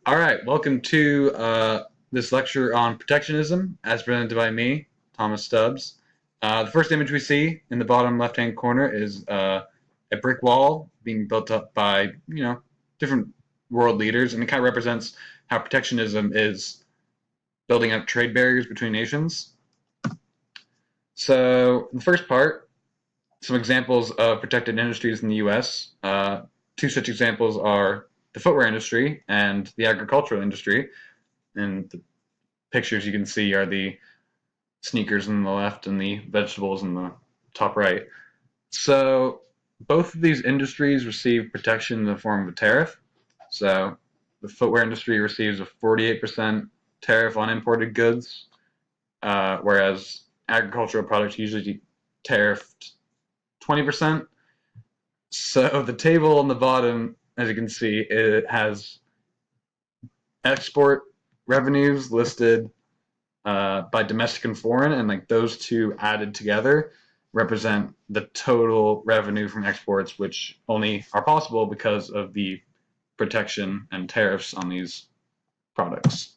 All right, welcome to this lecture on protectionism, as presented by me, Thomas Stubbs. The first image we see in the bottom left-hand corner is a brick wall being built up by, different world leaders, and it kind of represents how protectionism is building up trade barriers between nations. So, the first part, some examples of protected industries in the U.S. Two such examples are the footwear industry and the agricultural industry. And the pictures you can see are the sneakers on the left and the vegetables in the top right. So both of these industries receive protection in the form of a tariff. So the footwear industry receives a 48% tariff on imported goods, whereas agricultural products usually tariffed 20%. So the table on the bottom, as you can see, it has export revenues listed by domestic and foreign, and like those two added together represent the total revenue from exports, which only are possible because of the protection and tariffs on these products.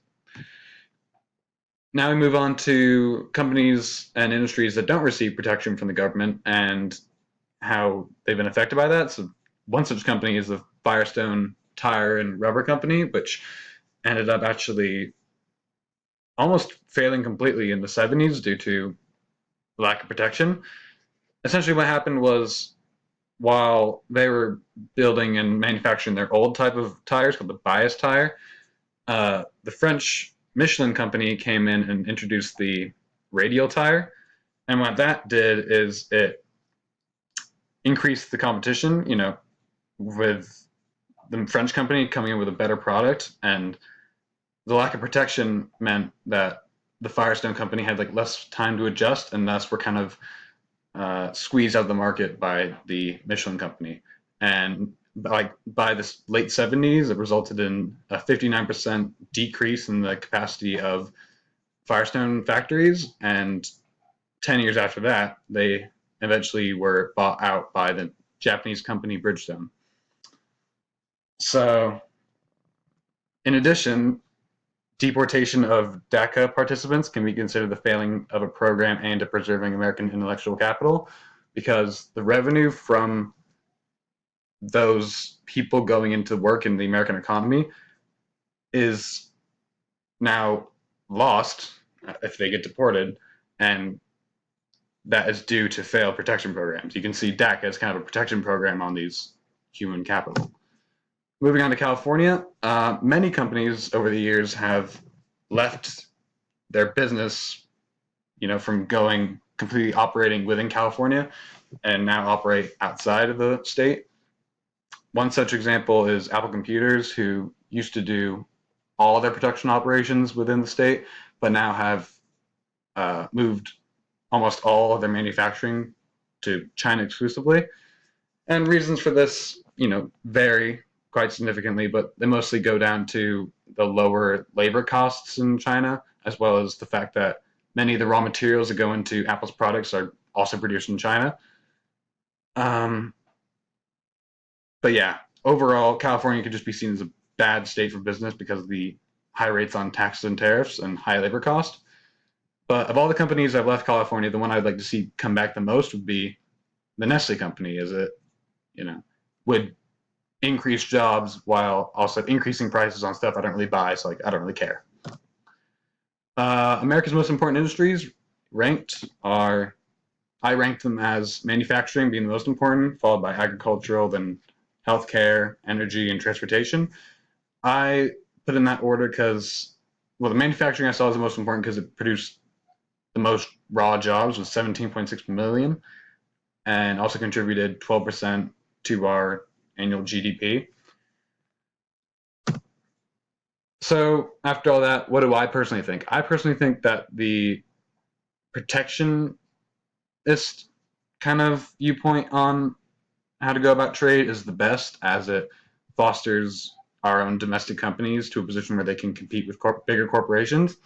Now we move on to companies and industries that don't receive protection from the government and how they've been affected by that. So one such company is the Firestone Tire and Rubber Company, which ended up actually almost failing completely in the 70s due to lack of protection. Essentially what happened was, while they were building and manufacturing their old type of tires called the bias tire, the French Michelin company came in and introduced the radial tire. And what that did is it increased the competition, with the French company coming in with a better product, and the lack of protection meant that the Firestone company had like less time to adjust, and thus were kind of squeezed out of the market by the Michelin company. And by the late 70s, it resulted in a 59% decrease in the capacity of Firestone factories, and 10 years after that, they eventually were bought out by the Japanese company Bridgestone. So, in addition, deportation of DACA participants can be considered the failing of a program aimed at preserving American intellectual capital, because the revenue from those people going into work in the American economy is now lost if they get deported, and that is due to failed protection programs. You can see DACA as kind of a protection program on these human capital. Moving on to California, many companies over the years have left their business, from going completely operating within California and now operate outside of the state. One such example is Apple Computers, who used to do all their production operations within the state, but now have moved almost all of their manufacturing to China exclusively. And reasons for this, vary quite significantly, but they mostly go down to the lower labor costs in China, as well as the fact that many of the raw materials that go into Apple's products are also produced in China. But yeah, overall, California could just be seen as a bad state for business because of the high rates on taxes and tariffs and high labor cost. But of all the companies I've left California, the one I'd like to see come back the most would be the Nestle company, as it, would increase jobs while also increasing prices on stuff I don't really buy, so I don't really care. America's most important industries I ranked them as manufacturing being the most important, followed by agricultural, then healthcare, energy, and transportation. I put in that order because, the manufacturing I saw is the most important because it produced the most raw jobs, with 17.6 million, and also contributed 12% to our annual GDP. So after all that, what do I personally think? I personally think that the protectionist kind of viewpoint on how to go about trade is the best, as it fosters our own domestic companies to a position where they can compete with bigger corporations.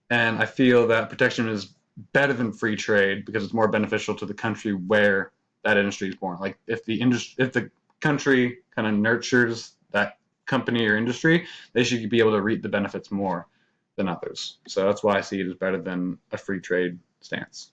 And I feel that protection is better than free trade because it's more beneficial to the country where that industry is born. Like if the country kind of nurtures that company or industry, they should be able to reap the benefits more than others. So that's why I see it as better than a free trade stance.